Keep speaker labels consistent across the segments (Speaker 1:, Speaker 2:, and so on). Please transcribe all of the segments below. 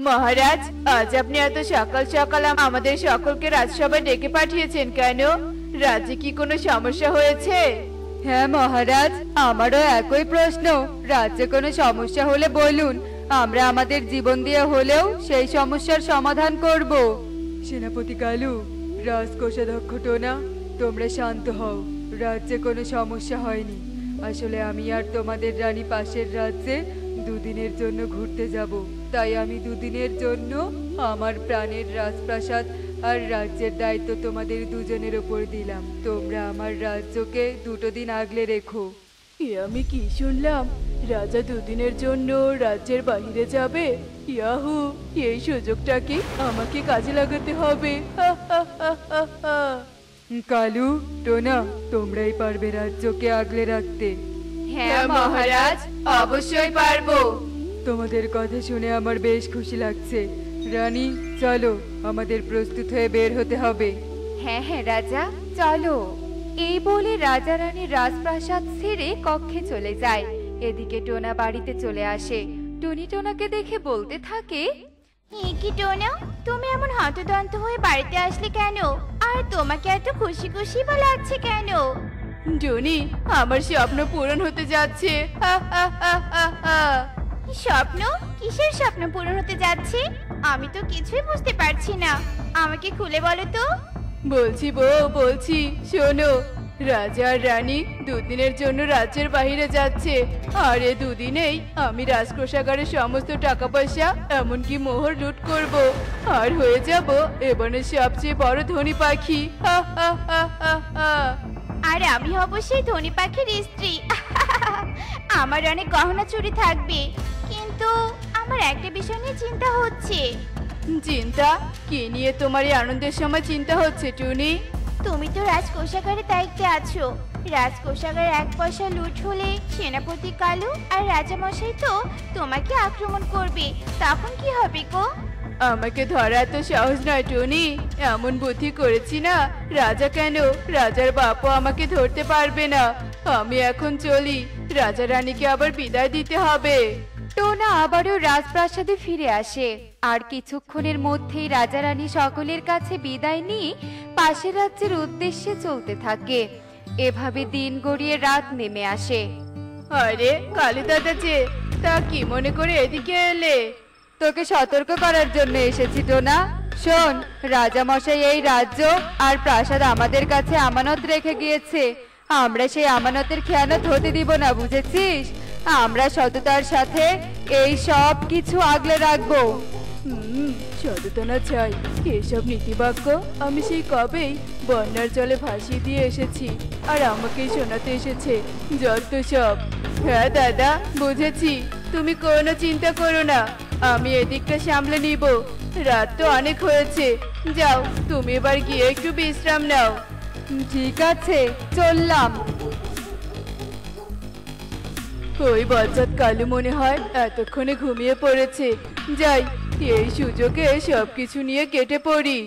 Speaker 1: মহারাজ, আজ আপনি এত সকাল সকাল আমাদের সকলকে রাজসভায় ডেকে পাঠিয়েছেন কেন? রাজ্যে কি কোনো সমস্যা হয়েছে?
Speaker 2: হ্যাঁ মহারাজ, আমারও একই প্রশ্ন। রাজ্যে কোনো সমস্যা হলে বলুন, আমরা আমাদের জীবন দিয়ে হলেও সেই সমস্যার সমাধান করব। সেনাপতি কালু, রাজকোষাধ্যক্ষ টোনা, তোমরা শান্ত হও। রাজ্যে কোনো সমস্যা হয়নি। আসলে আমি আর তোমাদের রানী পাশের রাজ্যে দুদিনের জন্য ঘুরতে যাব। তাই আমি দুদিনের জন্য আমার প্রাণের রাজপ্রাসাদ আর রাজ্যের দায়িত্ব তোমাদের দুজনের ওপর দিলাম। তোমরা আমার রাজ্যকে 2 দিন আগলে রেখো।
Speaker 1: আমি কি শুনলাম? রাজা দুদিনের জন্য রাজ্যের বাইরে যাবে? ইয়াহু, এই সুযোগটাকে আমাকে কাজে লাগাতে হবে।
Speaker 2: কালু, টোনা, তোমরাই পারবে রাজ্যকে আগলে রাখতে।
Speaker 1: হ্যাঁ মহারাজ, অবশ্যই পারবো।
Speaker 2: তোমাদের কথা শুনে আমার বেশ খুশি লাগছে। রানী, চলো, আমাদের প্রস্তুত হয়ে বের হতে হবে।
Speaker 3: হ্যাঁ হ্যাঁ রাজা, চলো। এই বলে রাজা রানী রাজপ্রাসাদ ছেড়ে কক্ষে চলে যায়। এদিকে টোনা বাড়িতে চলে আসে। টুনি টোনাকে দেখে বলতে থাকে,
Speaker 4: কি টোনা, তুমি এমন হতদন্ত হয়ে বাড়িতে আসলে কেন? আর তোমাকে এত খুশি খুশি বা লাগছে কেন?
Speaker 1: টুনি, আমার স্বপ্ন পূরণ হতে যাচ্ছে।
Speaker 4: স্বপ্ন? কিসের স্বপ্ন পূরণ হতে যাচ্ছে? আমি তো কিছুই বুঝতে পারছি না, আমাকে খুলে বলো তো।
Speaker 1: বলছি বউ, বলছি, শোনো। রাজা আর রানী দুদিনের জন্য রাজ্যের বাইরে যাচ্ছে। আর এ দুদিনেই আমি রাজকোষাগারের সমস্ত টাকা পয়সা এমনকি মোহর লুট করব, আর হয়ে যাব এবনের সবচেয়ে বড় ধনী পাখি।
Speaker 4: আর আমি হব সেই ধনী পাখির স্ত্রী। আমার অনেক গহনা চুরি থাকবে, কিন্তু আমার একটা বিষয় নিয়ে চিন্তা হচ্ছে।
Speaker 1: চিন্তা? কি নিয়ে তোমার এই আনন্দের সময় চিন্তা হচ্ছে টুনি?
Speaker 4: তুমি তো রাজকোষাগারের দায়িত্বে আছো। রাজকোষাগার 1 পয়সা লুট হলে সেনাপতি কালু আর রাজামশাই তো তোমাকে আক্রমণ করবে, তখন কি হবে গো?
Speaker 1: আমাকে ধরা এত সহজ নয় টুনি। এমন বুদ্ধি করেছি না, রাজা কেন, রাজার বাপও আমাকে ধরতে পারবে না। আমি এখন চলি, রাজা রানীকে আবার বিদায় দিতে হবে।
Speaker 3: টোনা আবারও রাজপ্রাসাদে ফিরে আসে। আর কিছুক্ষণের মধ্যেই রাজা রানী সকলের কাছে বিদায় নিয়ে পাশের রাজ্যের উদ্দেশ্যে চলতে থাকে। এভাবে দিন গড়িয়ে রাত নেমে আসে।
Speaker 1: আরে কালী দাদা যে, তা কি মনে করে এদিকে এলে?
Speaker 2: তোকে সতর্ক করার জন্য এসেছি টোনা। শোন, রাজামশাই এই রাজ্য আর প্রাসাদ আমাদের কাছে আমানত রেখে গিয়েছে। আমরা সেই আমানতের খেয়ানত হতে দিব না, বুঝেছিস? আমরা সততার সাথে এই সব কিছু আগলে রাখবো।
Speaker 1: সচেতনা চাই। এসব নীতিবাক্য আমি সেই কবেই বন্যার জলে ভাসিয়ে দিয়ে এসেছি, আর আমাকেই শোনাতে এসেছে যত সব। হ্যাঁ দাদা, বুঝেছি। তুমি কোনো চিন্তা করো না, আমি এদিকটা সামলে নিব। রাত তো অনেক হয়েছে, যাও তুমি এবার গিয়ে একটু বিশ্রাম নাও।
Speaker 2: ঠিক আছে, চললাম।
Speaker 1: ওই বজ্জাত কালু মনে হয় এতক্ষণে ঘুমিয়ে পড়েছে। যাই, এই সুযোগে সবকিছু নিয়ে কেটে পড়ি।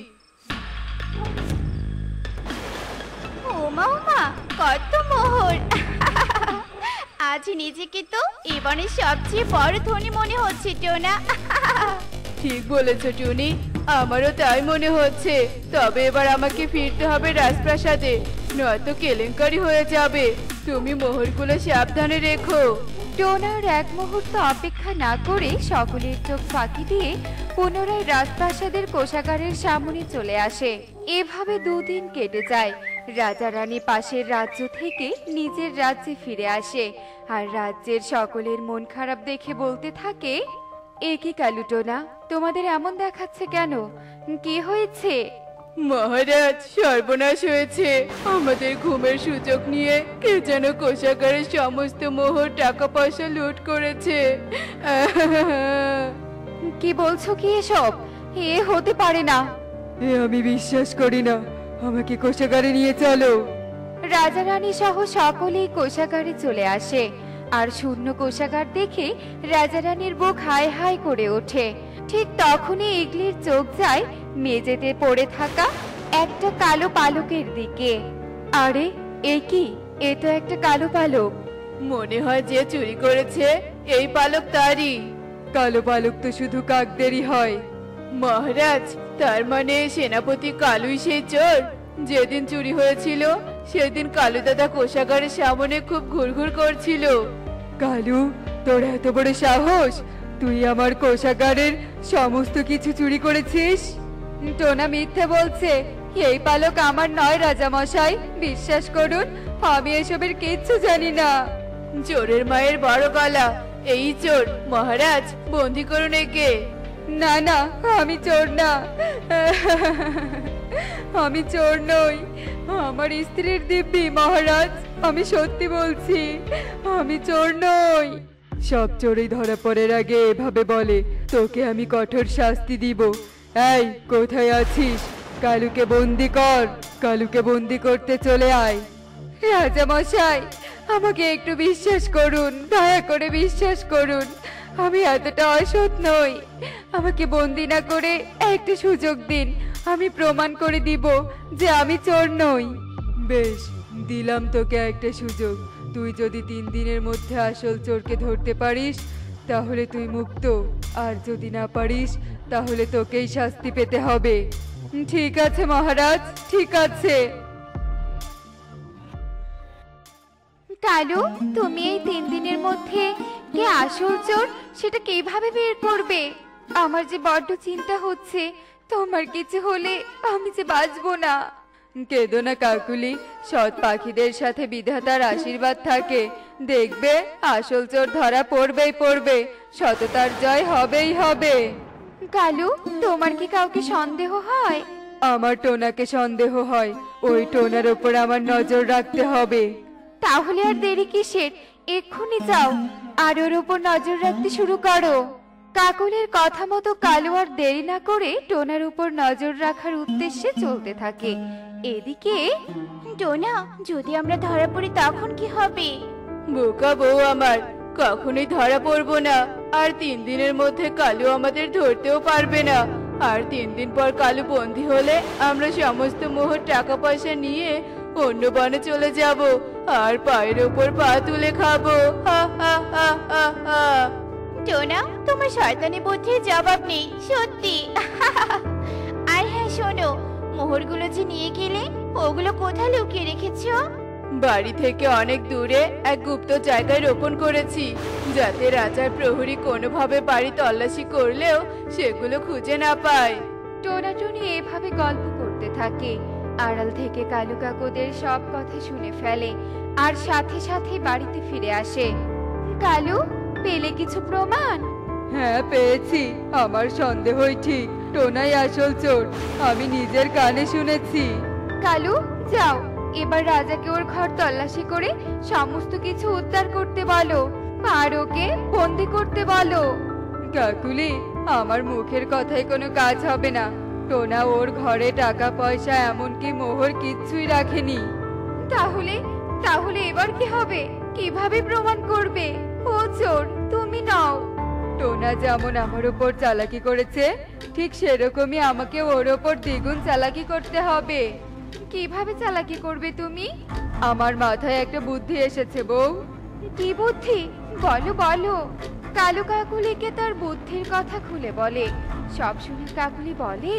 Speaker 4: ওমা ওমা, কত মোহর! আজ নিজেকে তো এবারের সবচেয়ে বড় ধনী মনে হচ্ছে টোনা।
Speaker 1: ঠিক বলেছ টুনি, আমারও তাই মনে হচ্ছে। তবে এবার আমাকে ফিরতে হবে রাজপ্রাসাদে, নয়তো কেলেঙ্কারি হয়ে যাবে। তুমি মোহরগুলো সাবধানে রেখো।
Speaker 3: টোনার 1 মুহূর্ত অপেক্ষা না করে সকলের চোখ ফাঁকি দিয়ে পুনরায় রাজপ্রাসাদের কোষাগারের সামনে চলে আসে। এভাবে 2 দিন কেটে যায়। রাজা রানী পাশের রাজ্য থেকে নিজের রাজ্যে ফিরে আসে। আর রাজ্যের সকলের মন খারাপ দেখে বলতে থাকে, এ কি কালু টোনা, তোমাদের এমন দেখাচ্ছে কেন? কি হয়েছে?
Speaker 1: মহারাজ, সর্বনাশ হয়েছে। আমাদের ঘুমের সুযোগ নিয়ে কে যেন কোষাগারের সমস্ত মোহর টাকা পয়সা লুট করেছে।
Speaker 3: কি বলছো কি এসব? এ হতে পারে না।
Speaker 2: এ আমি বিশ্বাস করি না। আমাকে কোষাগারে নিয়ে চলো।
Speaker 3: রাজা রানী সহ সকলেই কোষাগারে চলে আসে। আর শূন্য কোষাগার দেখে রাজা রানীর বুক হায় হায় করে ওঠে। ঠিক তখনই ইগলির চোখ যায় মেঝেতে পড়ে থাকা একটা কালো পালকের দিকে। আরে এ কি? এ তো একটা কালো পালক।
Speaker 1: মনে হয় যে চুরি করেছে এই পালক তারই।
Speaker 2: কালো পালক তো শুধু কাকদেরই হয়।
Speaker 1: মহারাজ, তার মানে সেনাপতি কালুই সেই চোর? যেদিন চুরি হয়েছিল সেদিন কালু দাদা কোষাগারের সামনে খুব ঘুরঘুর করছিল।
Speaker 2: কালু, তোর এত বড় সাহস! তুই আমার কোষাগারের সমস্ত কিছু চুরি করেছিস? টোনা মিথ্যে বলছে। এই পালক আমার নয় রাজামশাই, বিশ্বাস করুন, আমি এসবের কিচ্ছু জানি না।
Speaker 1: চোরের মায়ের বড় গলা, এই চোর। মহারাজ, বন্দি করুন একে।
Speaker 2: না না, আমি চোর না, আমি চোর নই। আমার স্ত্রীর দিব্যি মহারাজ, আমি সত্যি বলছি, আমি চোর নই। সব চোরই ধরা পড়ার আগে এভাবে বলে, তোকে আমি কঠোর শাস্তি দিব। এই, কোথায় আছিস? কালুকে বন্দি কর, কালুকে বন্দি করতে চলে আয়। রাজা মশাই, আমাকে একটু বিশ্বাস করুন, দয়া করে বিশ্বাস করুন, আমি এতটা অসৎ নই। আমাকে বন্দি না করে একটা সুযোগ দিন, আমি প্রমাণ করে দিব যে আমি চোর নই। বেশ, দিলাম তোকে একটা সুযোগ। তুই যদি 3 দিনের মধ্যে আসল চোরকে ধরতে পারিস তাহলে তুই মুক্ত, আর যদি না পারিস তাহলে তোকেই শাস্তি পেতে হবে। ঠিক আছে মহারাজ, ঠিক আছে।
Speaker 3: কালু, তুমি এই 3 দিনের মধ্যে কে আসল চোর সেটা কিভাবে বের করবে? আমার যে বড্ড চিন্তা হচ্ছে, তোমার কিছু হলে আমি যে বাঁচবো না।
Speaker 2: কেঁদো না কাকুলি, সৎ পাখিদের সাথে বিধাতার আশীর্বাদ থাকে। দেখবে আসল চোর ধরা পড়বেই পড়বে, সততার জয় হবেই হবে।
Speaker 3: কালু, তোমার কি কাউকে সন্দেহ হয়?
Speaker 2: আমার টোনাকে সন্দেহ হয়, ওই টোনার ওপর আমার নজর রাখতে হবে।
Speaker 3: তাহলে আর দেরি কিসের? এক্ষুনি যাও আর ওর উপর নজর রাখতে শুরু করো। কাকুলের কথা মতো কালু আর দেরি না করে টোনার উপর নজর রাখার উদ্দেশ্যে চলতে থাকে। এদিকে
Speaker 4: টোনা, যদি আমরা ধরা পড়ি তখন কি হবে?
Speaker 1: বোকা বউ আমার, কখনোই ধরা পড়বো না। আর 3 দিনের মধ্যে কালু আমাদের ধরতেও পারবে না। আর 3 দিন পর কালু বন্দি হলে আমরা সমস্ত মোহর টাকা পয়সা নিয়ে অন্য বনে চলে যাব আর পায়ের ওপর পা তুলে খাবো। হা হা হা হা হা।
Speaker 4: টোনা, তোমার শয়তানি বুদ্ধির জবাব নেই, সত্যি। আর হ্যাঁ শোনো, মোহরগুলো যে নিয়ে গেলে ওগুলো কোথায় লুকিয়ে রেখেছো?
Speaker 1: বাড়ি থেকে অনেক দূরে এক গুপ্ত জায়গায় রোপণ করেছি, যাতে রাজার প্রহরী কোনোভাবে বাড়ি তল্লাশি করলেও সেগুলো খুঁজে না পায়।
Speaker 3: টোনাটুনি এভাবে গল্প করতে থাকে। আড়াল থেকে কালু কাকুদের সব কথা শুনে ফেলে আর সাথে সাথে বাড়িতে ফিরে আসে। কালু, পেলে কিছু প্রমাণ?
Speaker 2: হ্যাঁ, পেয়েছি। আমার সন্দেহই ঠিক, টোনাই আসল চোর। আমি নিজের কানে শুনেছি।
Speaker 3: কালু, যাও এবার রাজাকে ওর ঘর তল্লাশি করে সমস্ত কিছু উদ্ধার করতে বলো আর ওকে বন্দি করতে বলো।
Speaker 2: কাকুলি, আমার মুখের কথায় কোনো কাজ হবে না। টোনা ওর ঘরে টাকা পয়সা এমনকি মোহর কিচ্ছুই রাখেনি।
Speaker 3: তাহলে তাহলে এবার কি হবে? কিভাবে প্রমাণ করবে ও চোর, তুমি নও?
Speaker 2: টোনা যেমন আমার উপর চালাকি করেছে, ঠিক সেরকমই আমাকে ওর ওপর দ্বিগুণ চালাকি করতে হবে।
Speaker 3: কিভাবে চালাকি করবে তুমি?
Speaker 2: আমার মাথায় একটা বুদ্ধি এসেছে বউ।
Speaker 3: কি বুদ্ধি? বলো বলো। কালু কাকুলিকে তার বুদ্ধির কথা খুলে বলে। সব শুনে কাকুলি বলে,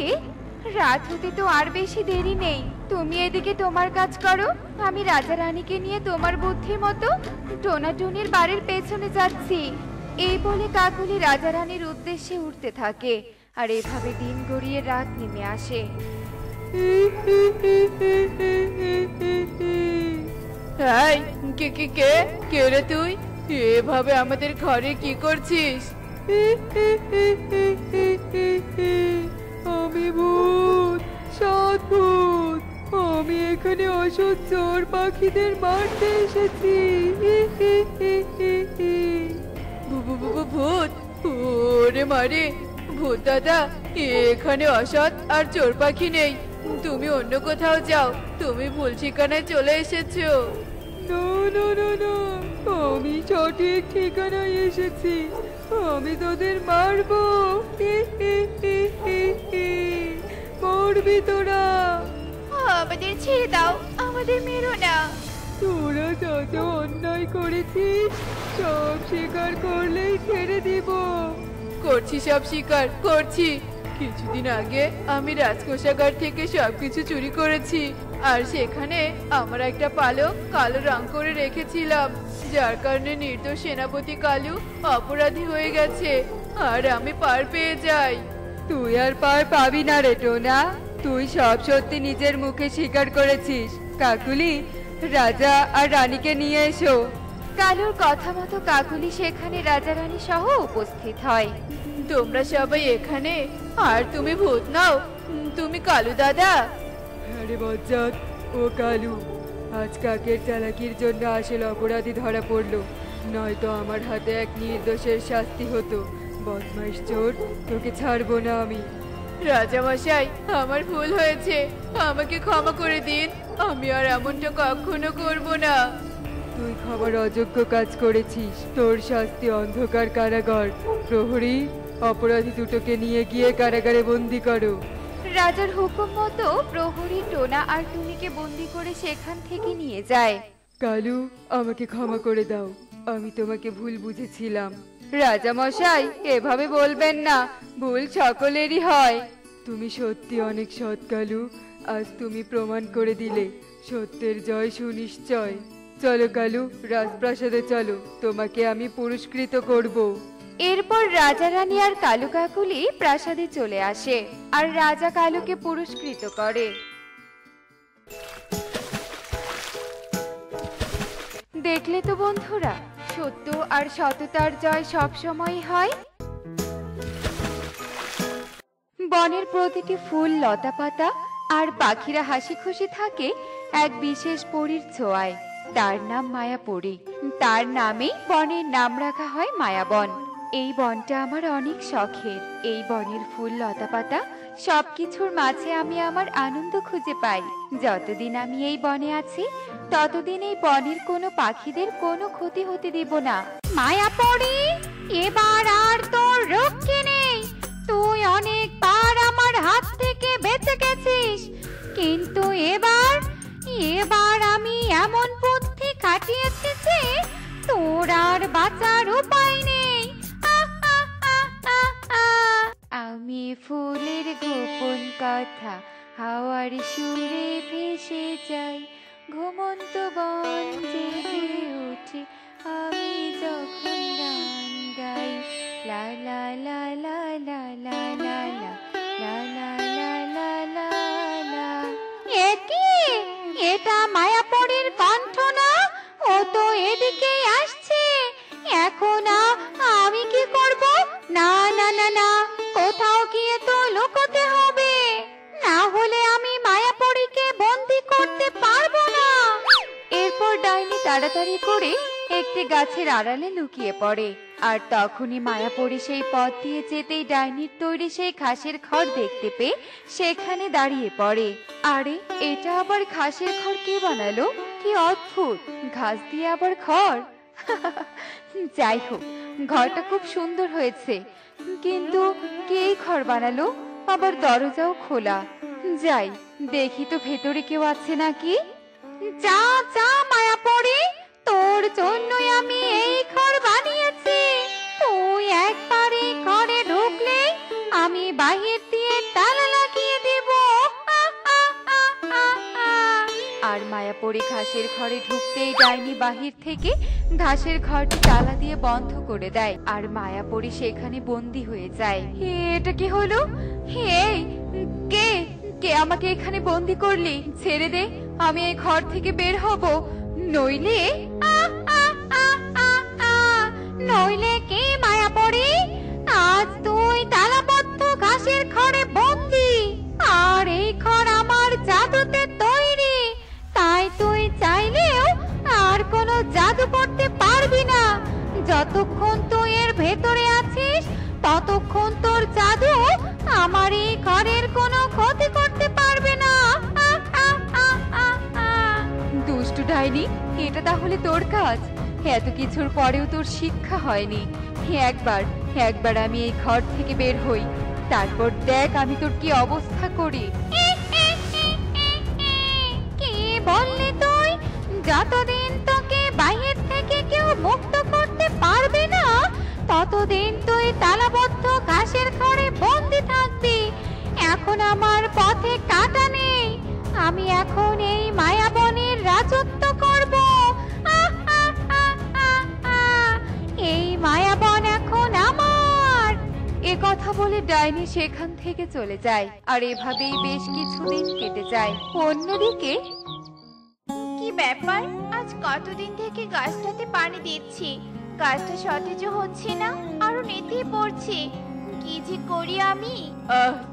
Speaker 3: রাত হতে তো আর বেশি দেরি নেই, তুমি এদিকে তোমার কাজ করো, আমি রাজা রানীকে নিয়ে তোমার বুদ্ধির মতো টোনাটুনির বাড়ির পেছনে যাচ্ছি। এই বলে কাকুলি রাজা রানীর উদ্দেশ্যে উঠতে থাকে আর এভাবে দিন গড়িয়ে রাত নেমে আসে।
Speaker 1: এই, কে কে কে কে রে তুই? এভাবে আমাদের ঘরে কি করছিস?
Speaker 2: আমি ভূত, সৎ ভূত। আমি এখানে অসৎ চোর পাখিদের মারতে এসেছি।
Speaker 1: ভূত? ওরে মারে! ভূত দাদা, এখানে অসৎ আর চোর পাখি নেই, তুমি অন্য কোথাও যাও, তুমি ভুল ঠিকানায় চলে এসেছো।
Speaker 2: না না না না, আমি সঠিক ঠিকানায় এসেছি। আমি তোদের মারবো। মরবি তোরা।
Speaker 4: আমাদের ছেড়ে দাও, আমাদের মেরো না।
Speaker 2: তোরা যত অন্যায় করেছিস সব স্বীকার করলেই ছেড়ে দিব।
Speaker 1: করছি, সব স্বীকার করছি। কিছুদিন আগে আমি রাজকোষাগার থেকে সবকিছু চুরি করেছি, আর সেখানে আমার একটা পালক কালো রং করে রেখেছিলাম, যার কারণে নির্দোষ সেনাপতি কালু অপরাধী হয়ে গেছে, আর আমি পার পেয়ে যাই।
Speaker 2: তুই আর পার পাবি না রে টোনা, তুই সব সত্যি নিজের মুখে স্বীকার করেছিস। কাকুলি, রাজা আর রানীকে নিয়ে এসো।
Speaker 3: কালুর কথা মতো কাকুলি সেখানে রাজা রানী সহ উপস্থিত হয়।
Speaker 1: তোমরা সবাই এখানে, আর তুমি ভূত নাও, তুমি কালু দাদা?
Speaker 2: আরে বজ্জাত, ও কালু, আজ কাকের চালাকির জন্য আসল অপরাধী ধরা পড়লো, নয়তো আমার হাতে এক নির্দোষের শাস্তি হতো। বদমাইশ চোর, তোকে ছাড়বো না আমি।
Speaker 1: রাজামশাই, আমার ভুল হয়েছে, আমাকে ক্ষমা করে দিন, আমি আর এমনটা কখনো করব না।
Speaker 2: তুই ক্ষমার অযোগ্য কাজ করেছিস, তোর শাস্তি অন্ধকার কারাগার। প্রহরী, অপরাধী দুটোকে নিয়ে গিয়ে কারাগারে বন্দি করো।
Speaker 3: রাজার হুকুম মতো প্রহরী টোনা আর টুনিকে বন্দি করে সেখান থেকে নিয়ে যায়।
Speaker 2: কালু, আমাকে ক্ষমা করে দাও, আমি তোমাকে ভুল বুঝেছিলাম। রাজা মশাই, এভাবে বলবেন না, ভুল সকলেরই হয়। তুমি সত্যি অনেক সৎ কালু, আজ তুমি প্রমাণ করে দিলে সত্যের জয় সুনিশ্চয়। চলো কালু, রাজপ্রাসাদে চলো, তোমাকে আমি পুরস্কৃত করব।
Speaker 3: এরপর রাজা রানী আর কালু কাকুলি প্রাসাদে চলে আসে, আর রাজা কালুকে পুরস্কৃত করে। দেখলে তো বন্ধুরা, সত্য আর সততার জয় সবসময় হয়। বনের প্রতিটি ফুল, লতা পাতা আর পাখিরা হাসি খুশি থাকে এক বিশেষ পরীর ছোঁয়ায়। তার নাম মায়াপরী। তার নামেই বনের নাম রাখা হয় মায়াবন। এই বনটা আমার অনেক শখের। এই বনের ফুল, লতা পাতা সবকিছুর মাঝে আমি আমার আনন্দ খুঁজে পাই। যতদিন আমি এই বনে আছি, ততদিন এই বনের কোনো পাখিদের কোনো ক্ষতি হতে দেব না। মায়াপরী, এবার আর তোর রক্ষে নেই। তুই অনেকবার আমার হাত থেকে বেঁচে গেছিস, কিন্তু এবার আমি এমন বুদ্ধি খাটিয়েছি যে তোর আর বাঁচার উপায় নেই। আমি ফুলের গোপন কথা হাওয়ার সুরে ভেসে যাই, ঘুমন্ত বন জেগে উঠে আমি যখন গান গাই। লা লা লা লা লা লা লা লা লা লা লা লা লা লা। এটা মায়াপরীর কণ্ঠ না? ও তো এদিকেই আসছে। এখন আমি কি করব? না না না না, কোথাও গিয়ে তো লুকোতে হবে, না হলে আমি মায়াপরীকে বন্দি করতে পারবো না। এরপর ডাইনি তাড়াতাড়ি করে একটি গাছের আড়ালে লুকিয়ে পড়ে, আর তখনই মায়াপরী সেই পথ দিয়ে যেতেই ডাইনির তৈরি সেই ঘাসের খড় দেখতে পেয়ে সেখানে দাঁড়িয়ে পড়ে। আরে, এটা আবার ঘাসের খড় কে বানালো? কি অদ্ভুত, ঘাস দিয়ে আবার খড়। যাই হোক, ঘরটা খুব সুন্দর হয়েছে, কিন্তু কে খড় বানালো? আবার দরজাও খোলা। যাই দেখি তো ভেতরে কেউ আছে নাকি। যা যা মায়াপরী, তোর জন্যই আমি এই ঘর বানিয়েছি। তুই একবার এই ঘরে ঢুকলে আমি বাহির দিয়ে তালা লাগিয়ে দেব। আর মায়াপরী ঘাসের ঘরে ঢুকতেই ডাইনি বাহির থেকে ঘাসের ঘরটি তালা দিয়ে বন্ধ করে দেয়, আর মায়াপরী সেখানে বন্দি হয়ে যায়। এটা কি হলো? এই কে কে আমাকে এখানে বন্দি করলি? ছেড়ে দে, আমি এই ঘর থেকে বের হব, নইলে কি মায়াপরী? আজ তুই তালাবদ্ধ ঘাসের ঘরে বন্দি, আর এই ঘর আমার জাদুতে তৈরি, তাই তুই চাইলেও আর কোনো জাদু করতে পারবি না। যতক্ষণ তুই এর ভেতরে আছিস, ততক্ষণ তোর জাদু আমার এই ঘরের কোনো ক্ষতি করতে পারবে না। দুষ্টু ডাইনি, এটা তাহলে তোর কাজ? এত কিছুর পরেও তোর শিক্ষা হয়নি। একবার আমি এই ঘর থেকে বের হই, তারপর দেখ আমি তোর কি অবস্থা করি। কি বললি তুই? যতদিন তোকে বাইরে থেকে কেউ মুক্ত করতে পারবে না, ততদিন তুই তালাবদ্ধ ঘাসের ঘরে বন্দি থাকবি। এখন আমার পথে কাঁটা নেই, আমি এখন এই মায়াবনের রাজত্ব করব। আহ, আহ, আহ, আহ, আহ। এই মায়াবন এখন আমার। এ কথা বলে ডাইনি সেখান থেকে চলে যায়, আর এভাবেই বেশ কিছুদিন কেটে যায়। অন্যদিকে
Speaker 4: কি ব্যাপার, আজ কতদিন থেকে গাছটাতে পানি দিচ্ছি, গাছটা সতেজ হচ্ছে না, আরো নেতিয়ে পড়ছে। কি যে করি আমি।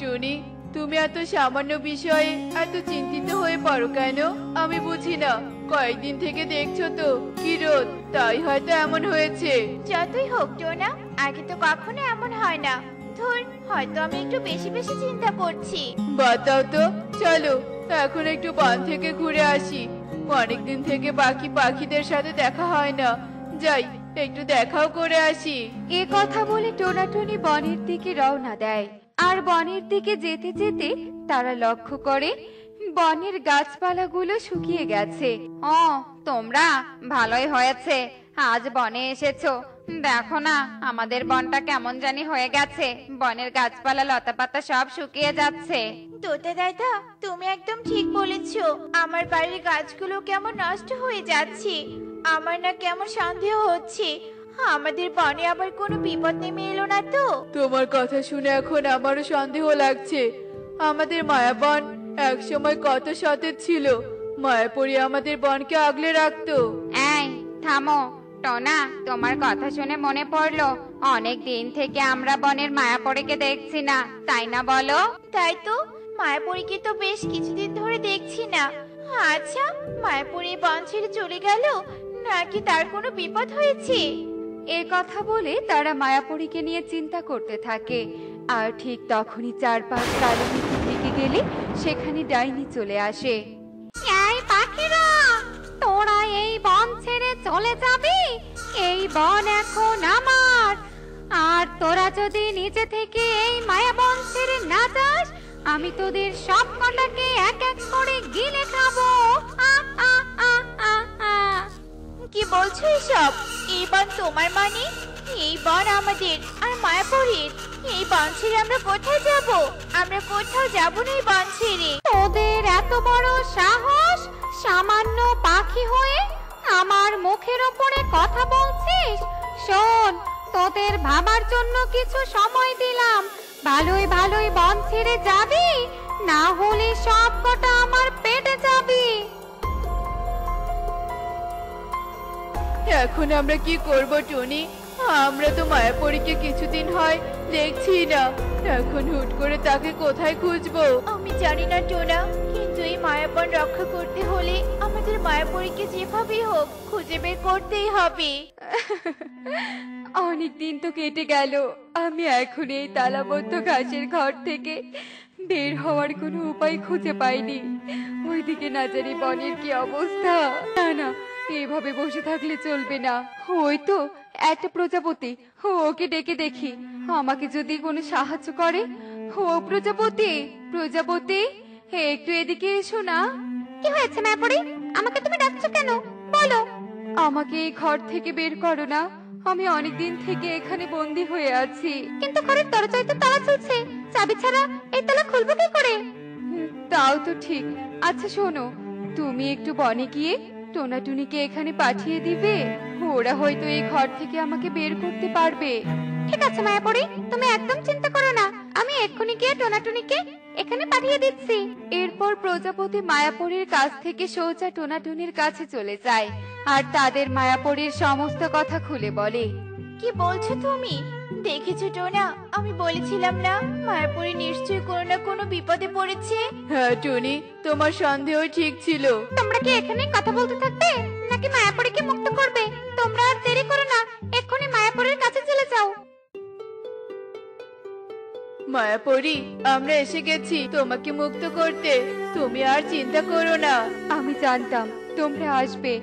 Speaker 1: টুনি, তুমি এত সামান্য বিষয়ে এত চিন্তিত হয়ে পড়ো কেন? আমি বুঝি না। কয়েকদিন থেকে দেখছো তো কি রোদ, তাই হয়তো এমন হয়েছে।
Speaker 4: যতই হোক টোনা, আগে তো কখনো এমন হয় না। ধুর, হয়তো আমি একটু বেশি বেশি চিন্তা করছি।
Speaker 1: বাতাও তো, চলো এখন একটু বন থেকে ঘুরে আসি। অনেকদিন থেকে বাকি পাখিদের সাথে দেখা হয় না, যাই একটু দেখাও করে আসি।
Speaker 3: এ কথা বলে টোনাটুনি বনের দিকে রওনা দেয়। আর বনের দিকে যেতে যেতে তারা লক্ষ্য করে বনের গাছপালাগুলো শুকিয়ে গেছে। ও, তোমরা ভালোই হয়েছে আজ বনে এসেছো। দেখো না, আমাদের বনটা কেমন জানি হয়ে গেছে, বনের গাছপালা লতাপাতা সব শুকিয়ে যাচ্ছে।
Speaker 4: তোতা দাদা, তুমি একদম ঠিক বলেছো। আমার বাড়ির গাছগুলো কেমন নষ্ট হয়ে যাচ্ছে। আমার না কেমন সন্দেহ হচ্ছে, আমাদের বনে আবার কোনো বিপদ নেমে এলো না তো?
Speaker 1: তোমার কথা শুনে এখন আমারও সন্দেহ লাগছে। আমাদের মায়াবন এক সময় কত সতেজ ছিল, মায়াপুরী আমাদের বনকে আগলে রাখতো।
Speaker 3: এই থামো টোনা, তোমার কথা শুনে মনে পড়লো অনেক দিন থেকে আমরা বনের মায়াপরীকে দেখছি না, তাই না বলো?
Speaker 4: তাই তো, মায়াপুরীকে তো বেশ কিছুদিন ধরে দেখছি না। আচ্ছা, মায়াপুরী বন ছেড়ে চলে গেল নাকি তার কোনো বিপদ হয়েছে?
Speaker 3: এ কথা বলে তারা মায়াপরীকে নিয়ে চিন্তা করতে থাকে। আর ঠিক তখনই চারপাশ কালো মেঘে ঢেকে গেলে সেখানে ডাইনি চলে আসে। এই পাখিরা, তোরা এই বন ছেড়ে চলে যাবি? এই বন এখন আমার। আর তোরা যদি নিচে থেকে এই মায়াবন ছেড়ে না যাস, আমি তোদের সব কটাকে এক এক করে গিলে খাবো। আহ, আহ, আহ, আহ, আহ।
Speaker 4: কি বলছো এসব? এই বন তোমার মানে? এই বন আমাদের আর মায়াপুরীর। এই বন ছেড়ে আমরা কোথায় যাব? আমরা কোথাও যাব না এই বন ছেড়ে।
Speaker 3: তোদের এত বড় সাহস, সামান্য পাখি হয়ে আমার মুখের ওপরে কথা বলছিস? শোন, তোদের ভাবার জন্য কিছু সময় দিলাম। ভালোই ভালোই বন ছেড়ে যাবি, না হলে সব কটা আমার পেটে যাবি।
Speaker 1: এখন আমরা কি করব টুনি? আমরা তো মায়াপুরীকে কিছুদিন হয় দেখছি না, এখন হুট করে তাকে কোথায় খুঁজবো?
Speaker 4: আমি জানি না টোনা, কিন্তু এই মায়াবন রক্ষা করতে হলে আমাদের মায়াপুরীকে যেভাবেই হোক খুঁজে বের করতেই হবে।
Speaker 2: অনেক দিন তো কেটে গেল, আমি এখন এই তালাবদ্ধ ঘাসের ঘর থেকে বের হওয়ার কোনো উপায় খুঁজে পাইনি। ওইদিকে না জানি বনের কি অবস্থা। না না, এভাবে বসে থাকলে চলবে না। ওই তো একটা প্রজাপতি, ওকে ডেকে দেখি আমাকে যদি কোনো সাহায্য করে। ও প্রজাপতি, প্রজাপতি, একটু এদিকে এসো না।
Speaker 3: কি হয়েছে মায়াপুরী? আমাকে তুমি ডাকছো কেন? বলো।
Speaker 2: আমাকে এই ঘর থেকে বের করো না, আমি অনেক দিন থেকে এখানে বন্দি হয়ে আছি।
Speaker 3: কিন্তু ঘরের দরজায় তো তালা ঝুলছে, চাবি ছাড়া এই তালা খুলবো কি করে?
Speaker 2: তাও তো ঠিক। আচ্ছা শোনো, তুমি একটু বনে গিয়ে টোনাটুনিকে এখানে পাঠিয়ে দিবে, ওরা হয়তো এই ঘর থেকে আমাকে বের করতে পারবে।
Speaker 3: ঠিক আছে মায়াপুরী, তুমি একদম চিন্তা করো না, আমি এক্ষুনি গিয়ে টোনাটুনিকে এখানে পাঠিয়ে দিচ্ছি।
Speaker 2: এরপর প্রজাপতি মায়াপুরীর কাছ থেকে সোজা টোনাটুনির কাছে চলে যায় আর তাদের মায়াপুরীর সমস্ত কথা খুলে বলে।
Speaker 4: কি বলছো তুমি? দেখেছো টোনা, আমি বলেছিলাম না মায়াপুরী নিশ্চয়ই কোনো না কোনো বিপদে পড়েছে।
Speaker 1: হ্যাঁ টুনি, তোমার সন্দেহ ঠিক ছিল।
Speaker 3: তোমরা কি এখানে কথা বলতে থাকবে নাকি মায়াপুরীকে মুক্ত করবে? তোমরা আর দেরি করো না, এক্ষুনি মায়াপুরীর কাছে চলে যাও।
Speaker 1: মায়াপুরী, আমরা এসে গেছি তোমাকে মুক্ত করতে, তুমি আর চিন্তা করো না।
Speaker 2: আমি জানতাম তোমরা আসবে,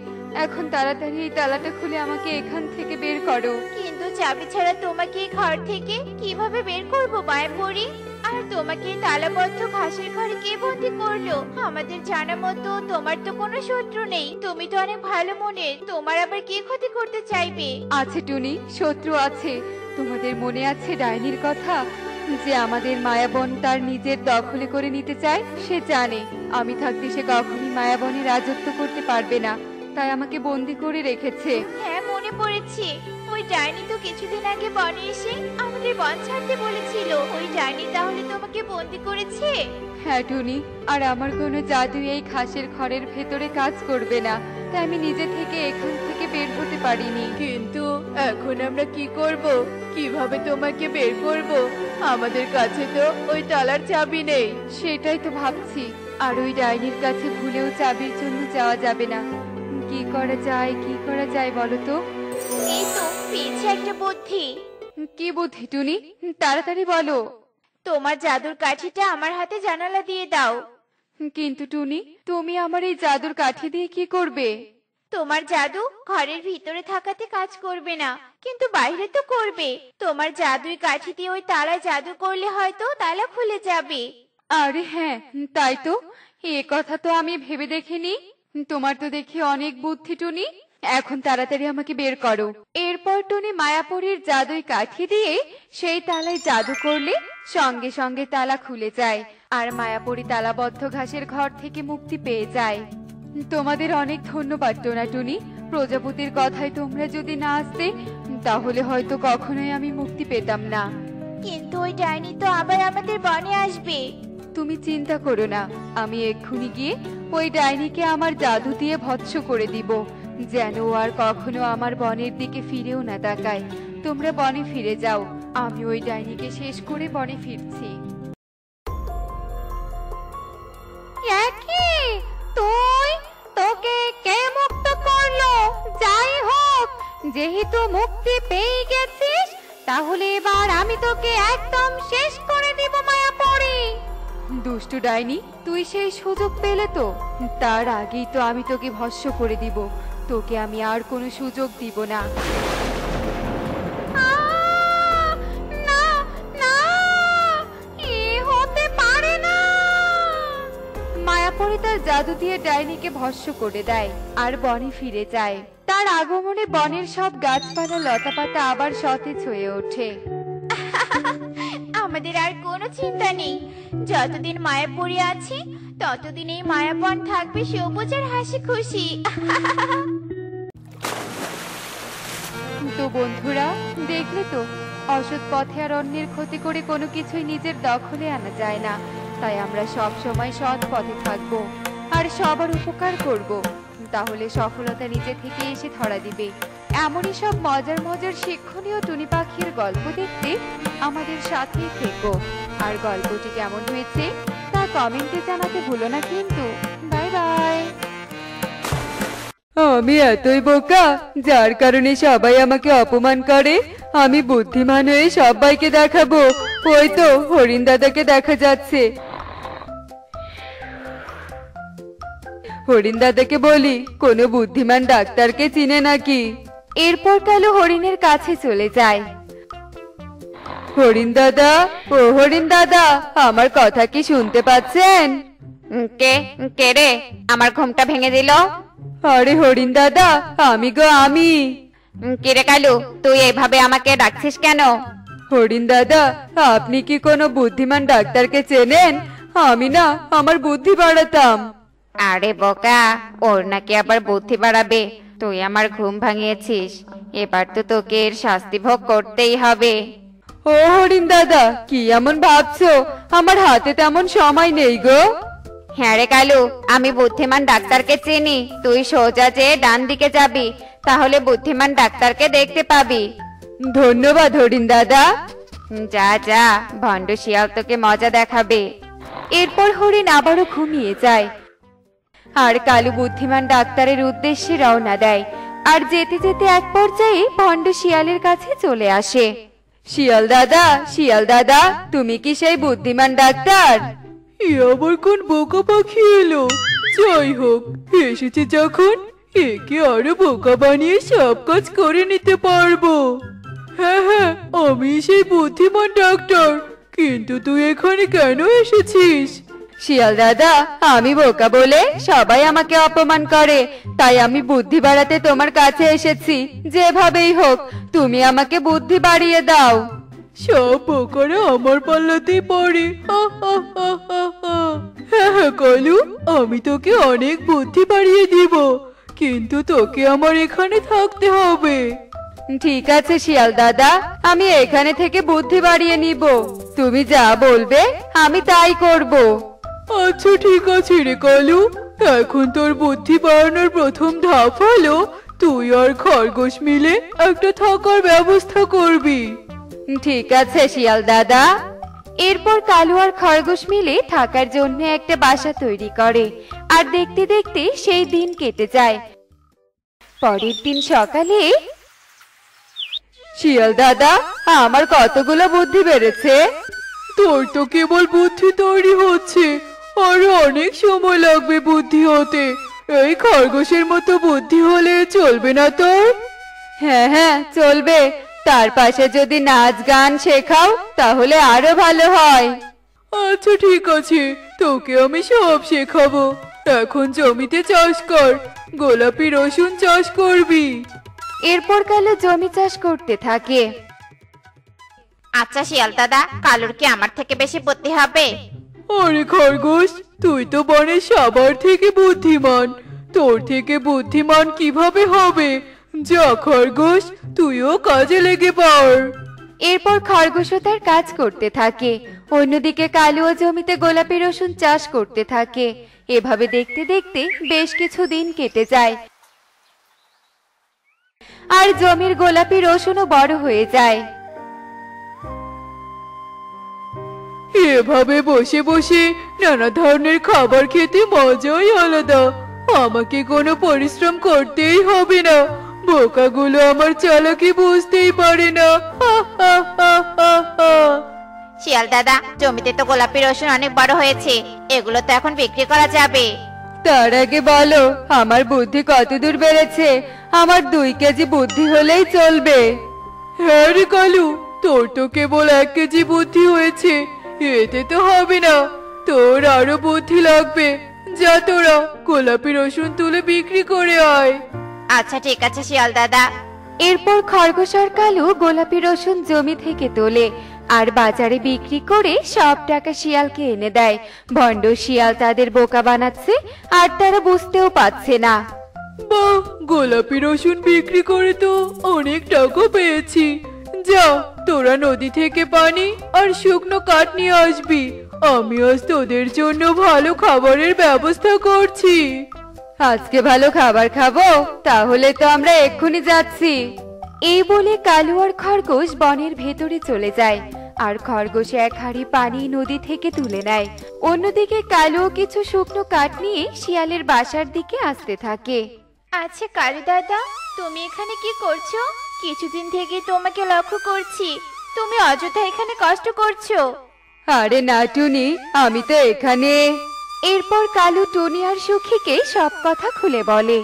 Speaker 2: এখন তাড়াতাড়ি এই তালাটা খুলে আমাকে এখান থেকে বের করো।
Speaker 4: কিন্তু চাবি ছাড়া তোমাকে এই ঘর থেকে কিভাবে বের করবো মায়াপুরী? আর তোমাকে এই তালাবদ্ধ ঘাসের ঘরে কে বন্দি করলো? আমাদের জানা মতো তোমার তো কোনো শত্রু নেই, তুমি তো অনেক ভালো মনের, তোমার আবার কে ক্ষতি করতে চাইবে?
Speaker 2: আছে টুনি, শত্রু আছে। তোমাদের মনে আছে ডাইনির কথা? যে আমাদের মায়াবন তার নিজের দখলে করে নিতে চায়। সে জানে আমি থাকতে সে কখনই মায়াবনে রাজত্ব করতে পারবে না, তাই আমাকে বন্দি করে রেখেছে।
Speaker 4: হ্যাঁ, মনে পড়েছে। ওই ডাইনি তো কিছুদিন আগে বনে এসে আমাদের বন ছাড়তে বলেছিল। ওই ডাইনি তাহলে তোমাকে বন্দি করেছে?
Speaker 2: হ্যাঁ টুনি, আর আমার কোনো জাদু এই খাসের ঘরের ভেতরে কাজ করবে না, তাই আমি নিজে থেকে এখান থেকে বের হতে পারিনি।
Speaker 1: কিন্তু এখন আমরা কি করব? কিভাবে তোমাকে বের করব? আমাদের কাছে তো ওই তালার চাবি নেই।
Speaker 2: সেটাই তো ভাবছি, আর ওই ডাইনির কাছে ভুলেও চাবির জন্য যাওয়া যাবে না। কি করা যায়, কি করা যায় বলো তো?
Speaker 4: এই তো পেয়েছি একটা বুদ্ধি।
Speaker 2: কি বুদ্ধি টুনি? তাড়াতাড়ি বলো।
Speaker 4: তোমার জাদুর কাঠিটা আমার হাতে জানালা দিয়ে দাও।
Speaker 2: কিন্তু টুনি, তুমি আমার এই জাদুর কাঠি দিয়ে কি করবে?
Speaker 4: তোমার জাদু ঘরের ভিতরে থাকাতে কাজ করবে না, কিন্তু বাইরে তো করবে। তোমার জাদুই কাঠি দিয়ে ওই তালায় জাদু করলে হয়তো তালা খুলে যাবে।
Speaker 2: আরে হ্যাঁ, তাই তো। এ কথা তো আমি ভেবে দেখিনি। তোমার তো দেখি অনেক বুদ্ধি টুনি। এখন তাড়াতাড়ি আমাকে বের করো। এরপর টুনি মায়াপুরীর জাদুই কাঠি দিয়ে সেই তালায় জাদু করলে সঙ্গে সঙ্গে তালা খুলে যায়, আর মায়াপুরী তালাবদ্ধ ঘাসের ঘর থেকে মুক্তি পেয়ে যায়। তোমাদের অনেক ধন্যবাদ টোনা টুনি। প্রজাপতির কথায় তোমরা যদি না আসতে, তাহলে হয়তো কখনোই আমি মুক্তি পেতাম না।
Speaker 4: কিন্তু ওই ডাইনি তো আবার আমাদের বনে আসবে।
Speaker 2: তুমি চিন্তা করো না, আমি এক্ষুনি গিয়ে ওই ডাইনিকে আমার জাদু দিয়ে ভৎস করে দিব, যেন ও আর কখনো আমার বনের দিকে ফিরেও না তাকায়। তোমরা বনে ফিরে যাও, আমি ওই ডাইনিকে শেষ করে বনে ফিরছি।
Speaker 3: তোকে কে মুক্ত করলো? যাই হোক, যেহেতু মুক্তি পেয়ে গেছিস, তাহলে এবার আমি তোকে একদম শেষ করে দিব মায়াপরি।
Speaker 2: দুষ্টু ডাইনি, তুই সেই সুযোগ পেলে তো? তার আগেই তো আমি তোকে ভস্ম করে দিব। তোকে আমি আর কোনো সুযোগ দিব না।
Speaker 3: না না, এ হতে পারে না।
Speaker 2: মায়াপরি তার জাদু দিয়ে ডাইনিকে ভস্ম করে দেয় আর বনে ফিরে যায়। তার আগমনে বনের সব গাছপালা লতাপাতা আবার সতেজ হয়ে ওঠে।
Speaker 4: আমাদের আর কোনো চিন্তা নেই। যতদিন মায়াপুরী আছি, ততদিন এই মায়াবন থাকবে সবুজ আর হাসি খুশি।
Speaker 2: তো বন্ধুরা, দেখলে তো, অসৎ পথে আর অন্যের ক্ষতি করে কোনো কিছুই নিজের দখলে আনা যায় না। তাই আমরা সব সময় সৎ পথে থাকবো আর সবার উপকার করব, তাহলে সফলতা নিজে থেকে এসে ধরা দিবে। এমনই সব মজার মজার শিক্ষণীয় টুনি পাখির গল্প দেখতে আমাদের সাথেই থেকো। আর গল্পটি কেমন হয়েছে তা কমেন্টে জানাতে ভুলো না কিন্তু। Bye bye. আমি এতই বোকা, যার কারণে সবাই আমাকে অপমান করে। আমি বুদ্ধিমান হয়ে সবাইকে দেখাবো। ওই তো হরিণ দাদাকে দেখা যাচ্ছে। হরিণ দাদাকে বলি, কোনো বুদ্ধিমান ডাক্তারকে চিনে নাকি। এরপর কালু হরিণের কাছে চলে যায়। হরিণ দাদা, ও হরিণ দাদা, আমার কথা কি শুনতে পাচ্ছেন?
Speaker 3: কে কে রে আমার ঘুমটা ভেঙে দিল?
Speaker 2: আরে হরিণ দাদা, আমি গো আমি।
Speaker 3: কে রে কালু, তুই এইভাবে আমাকে ডাকছিস কেন?
Speaker 2: হরিণ দাদা, আপনি কি কোনো বুদ্ধিমান ডাক্তারকে চেনেন? আমি না আমার বুদ্ধি বাড়াতাম।
Speaker 3: আরে বোকা, ওর নাকি আবার বুদ্ধি বাড়াবে? তুই আমার ঘুম ভাঙিয়েছিস, এবার তো তোকে এর শাস্তি ভোগ করতেই হবে।
Speaker 2: ও হরিণ দাদা, কি এমন ভাবছো? আমার হাতে তেমন সময় নেই গো।
Speaker 3: হ্যাঁ রে কালু, আমি বুদ্ধিমান ডাক্তারকে চিনি। তুই সোজা যেয়ে ডান দিকে যাবি, তাহলে বুদ্ধিমান ডাক্তারকে দেখতে পাবি।
Speaker 2: ধন্যবাদ হরিণ দাদা।
Speaker 3: যা যা, ভণ্ড শিয়াল তোকে মজা দেখাবে।
Speaker 2: এরপর হরিণ আবারও ঘুমিয়ে যায় আর কালু বুদ্ধিমান ডাক্তারের উদ্দেশ্যে রওনা দেয়। আর যেতে যেতে এক পর্যায়ে ভণ্ড শিয়ালের কাছে চলে আসে। শিয়াল দাদা, শিয়াল দাদা, তুমি কি সেই বুদ্ধিমান ডাক্তার?
Speaker 1: এ আবার কোন বোকা পাখি এলো? যাই হোক, এসেছে যখন, একে আরো বোকা বানিয়ে সব কাজ করে নিতে পারবো। হ্যাঁ হ্যাঁ, আমি সেই বুদ্ধিমান ডাক্তার। কিন্তু তুই এখানে কেন এসেছিস?
Speaker 2: শিয়াল দাদা, আমি বোকা বলে সবাই আমাকে অপমান করে, তাই আমি বুদ্ধি বাড়াতে তোমার কাছে এসেছি। যেভাবেই হোক, তুমি আমাকে বুদ্ধি বাড়িয়ে দাও।
Speaker 1: সব বোকারা আমার পাল্লাতেই পড়ে। হ্যাঁ হ্যাঁ কালু, আমি তোকে অনেক বুদ্ধি বাড়িয়ে দিব, কিন্তু তোকে আমার এখানে থাকতে হবে।
Speaker 2: ঠিক আছে শিয়াল দাদা, আমি এখানে থেকে বুদ্ধি বাড়িয়ে নিব। তুমি যা বলবে আমি তাই করব।
Speaker 1: আচ্ছা ঠিক আছে রে কালু, এখন তোর বুদ্ধি বাড়ানোর প্রথম ধাপ হলো তুই আর খরগোশ মিলে একটা থাকার ব্যবস্থা করবি।
Speaker 2: ঠিক আছে শিয়াল দাদা।
Speaker 3: এরপর কালু আর খরগোশ মিলে থাকার জন্য একটা বাসা তৈরি করে। আর দেখতে দেখতে সেই দিন কেটে যায়। পরের দিন সকালে
Speaker 2: শিয়াল দাদা, আমার কতগুলো বুদ্ধি বেড়েছে।
Speaker 1: তোর তো কেবল বুদ্ধি তৈরি হচ্ছে, আর অনেক সময় লাগবে বুদ্ধি হতে। এই খরগোশের মতো বুদ্ধি হলে চলবে না তোর?
Speaker 2: হ্যাঁ হ্যাঁ চলবে, তার পাশে যদি নাচ গান শেখাও তাহলে আরো ভালো হয়।
Speaker 1: আচ্ছা ঠিক আছে, তোকে আমি সব শেখাবো। এখন জমিতে চাষ কর, গোলাপি রসুন চাষ করবি।
Speaker 3: এরপর কালু জমি চাষ করতে থাকে।
Speaker 4: আচ্ছা শিয়াল দাদা, কালুর কি আমার থেকে বেশি বুদ্ধি হবে?
Speaker 1: আরে খরগোশ, তুই তো বনের সবার থেকে বুদ্ধিমান, তোর থেকে বুদ্ধিমান কিভাবে হবে? যা খরগোশ, তুইও কাজে লেগে পড়।
Speaker 3: এরপর খরগোশও তার কাজ করতে থাকে। অন্যদিকে কালুও জমিতে গোলাপি রসুন চাষ করতে থাকে। এভাবে দেখতে দেখতে বেশ কিছু দিন কেটে যায়। আর জমির গোলাপি রসুনও বড় হয়ে যায়।
Speaker 1: এভাবে বসে বসে নানা ধরনের খাবার খেতে মজাই আলাদা। আমাকে কোনো পরিশ্রম করতেই হবে না। বোকাগুলো আমার চালাকি বুঝতেই পারে না।
Speaker 4: শিয়াল দাদা, জমিতে তো গোলাপি রসুন অনেক বড় হয়েছে, এগুলো তো এখন বিক্রি করা যাবে।
Speaker 2: তার আগে বলো, আমার বুদ্ধি কতদূর বেড়েছে? আমার 2 কেজি বুদ্ধি হলেই চলবে।
Speaker 1: হ্যাঁ রে কালু, তোর তো কেবল 1 কেজি বুদ্ধি হয়েছে, এতে তো হবে না। তোর আরো বুদ্ধি লাগবে। যা তোরা গোলাপি রসুন তুলে বিক্রি করে আয়।
Speaker 4: আচ্ছা ঠিক আছে শিয়াল দাদা।
Speaker 3: এরপর খরগোশ আর কালু গোলাপি রসুন জমি থেকে তোলে আর বাজারে বিক্রি করে সব টাকা শিয়ালকে এনে দেয়। ভণ্ড শিয়াল তাদের বোকা বানাচ্ছে আর তারা বুঝতেও পারছে না।
Speaker 1: বাহ, গোলাপি রসুন বিক্রি করে তো অনেক টাকা পেয়েছি। যা, তোরা নদী থেকে পানি আর শুকনো কাঠ নিয়ে আসবি। আমি আজ তোদের জন্য ভালো খাবারের ব্যবস্থা করছি।
Speaker 2: আজকে ভালো খাবার খাবো? তাহলে তো আমরা এক্ষুনি যাচ্ছি।
Speaker 3: এই বলে কালু আর খরগোশ বনের ভেতরে চলে যায়। আর খরগোশ এক হাঁড়ি পানি নদী থেকে তুলে নেয়। অন্যদিকে কালু কিছু শুকনো কাঠ নিয়ে শিয়ালের বাসার দিকে আসতে থাকে।
Speaker 4: আচ্ছা কালু দাদা, তুমি এখানে কি করছো? কিছুদিন থেকে তোমাকে লক্ষ্য করছি, তুমি অযথা এখানে কষ্ট করছো।
Speaker 2: আরে না টুনি, আমি তো এখানে।
Speaker 3: এরপর কালু টুনি আর সুখীকে সব কথা খুলে বলে।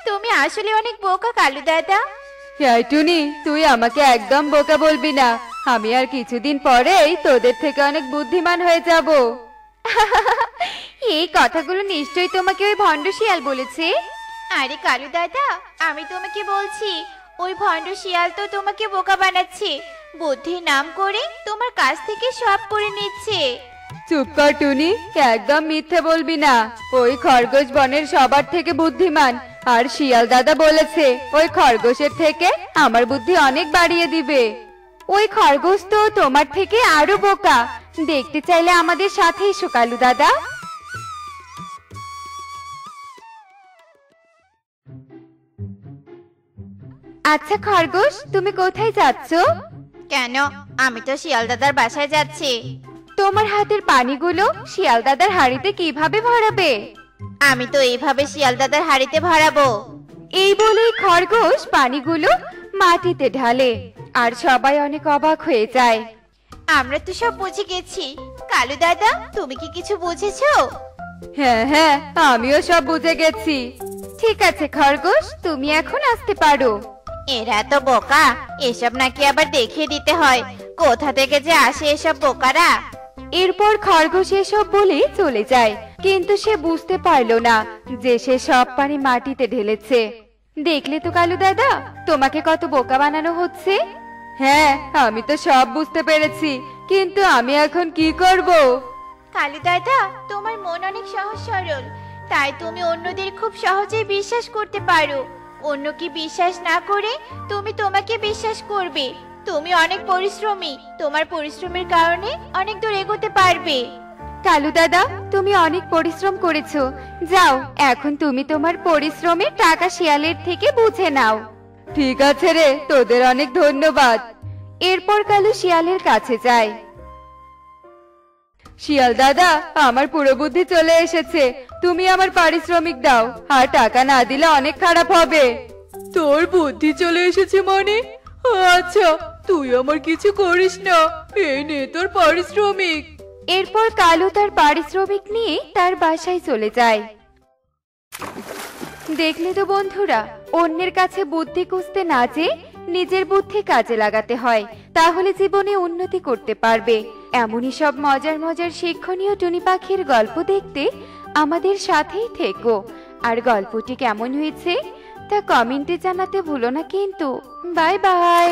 Speaker 4: তুমি আসলে অনেক বোকা কালু দাদা।
Speaker 2: হ্যাঁ টুনি, তুই আমাকে একদম বোকা বলবি না। আমি আর কিছুদিন পরেই তোদের থেকে অনেক বুদ্ধিমান হয়ে যাব।
Speaker 3: এই কথাগুলো নিশ্চয়ই তোমাকে ওই ভণ্ড শিয়াল বলেছে।
Speaker 4: আরে কালু দাদা, আমি তোমাকে বলছি, ওই ভণ্ড শিয়াল তো তোমাকে বোকা বানাচ্ছে, বুদ্ধির নাম করে তোমার কাছ থেকে সব করে নিচ্ছে।
Speaker 2: চুপ কর টুনি, একদম মিথ্যে বলবি না। ওই খরগোশ বনের সবার থেকে বুদ্ধিমান, আর শিয়াল দাদা বলেছে ওই খরগোশের থেকে আমার বুদ্ধি অনেক বাড়িয়ে দিবে।
Speaker 3: ওই খরগোশ তো তোমার থেকে আরো বোকা। দেখতে চাইলে আমাদের সাথে এসো কালু দাদা। আচ্ছা খরগোশ, তুমি কোথায় যাচ্ছ?
Speaker 4: কেন? আমি তো শিয়াল দাদার বাসায় যাচ্ছি।
Speaker 3: তোমার হাতের পানিগুলো শিয়াল দাদার হাঁড়িতে কিভাবে ভরাবে?
Speaker 4: আমি তো এইভাবে শিয়াল দাদার হাড়িতে ভরাবো।
Speaker 3: এই বলেই খরগোশ পানিগুলো মাটিতে ঢালে আর সবাই অনেক অবাক হয়ে যায়।
Speaker 4: আমরা তো সব বুঝে গেছি। কালু দাদা, তুমি কি কিছু বুঝেছো?
Speaker 2: হ্যাঁ হ্যাঁ, আমিও সব বুঝে গেছি।
Speaker 3: ঠিক আছে খরগোশ, তুমি এখন আসতে পারো।
Speaker 4: এরা তো বোকা, এসব নাকি আবার দেখিয়ে দিতে হয়। কোথা থেকে যে আসে এসব বোকারা।
Speaker 3: এরপর খরগোশ এসব বলে চলে যায়, কিন্তু সে বুঝতে পারলো না যে সে সব পানি মাটিতে ঢেলেছে। দেখলে তো কালু দাদা, তোমাকে কত বোকা বানানো হচ্ছে।
Speaker 2: হ্যাঁ, আমি তো সব বুঝতে পেরেছি, কিন্তু আমি এখন কি করব?
Speaker 4: কালু দাদা, তোমার মন অনেক সহজ সরল, তাই তুমি অন্যদের খুব সহজেই বিশ্বাস করতে পারো। অন্যকে বিশ্বাস না করে তুমি তোমাকে বিশ্বাস করবে। তুমি অনেক পরিশ্রমী, তোমার পরিশ্রমের কারণে অনেক দূর এগোতে পারবে।
Speaker 3: কালু দাদা, তুমি অনেক পরিশ্রম করেছো। যাও, এখন তুমি তোমার পরিশ্রমের টাকা শিয়ালের থেকে বুঝে নাও।
Speaker 2: ঠিক আছে রে, তোদের অনেক ধন্যবাদ।
Speaker 3: এরপর কালু শিয়ালের কাছে যায়।
Speaker 2: শিয়াল দাদা, আমার পুরো বুদ্ধি চলে এসেছে। তুমি আমার পারিশ্রমিক দাও, আর টাকা না দিলে অনেক খারাপ হবে। তোর বুদ্ধি চলে এসেছে মানে? আচ্ছা, তুই আমার কিছু করিস না, এই নে তোর পারিশ্রমিক।
Speaker 3: এরপর কালু তার পারিশ্রমিক নিয়ে তার বাসায় চলে যায়। দেখলে তো বন্ধুরা, অন্যের কাছে বুদ্ধি খুঁজতে না যেয়ে নিজের বুদ্ধি কাজে লাগাতে হয়, তাহলে জীবনে উন্নতি করতে পারবে। এমনই সব মজার মজার শিক্ষণীয় টুনি পাখির গল্প দেখতে আমাদের সাথেই থেকো। আর গল্পটি কেমন হয়েছে তা কমেন্টে জানাতে ভুলো না কিন্তু। Bye bye.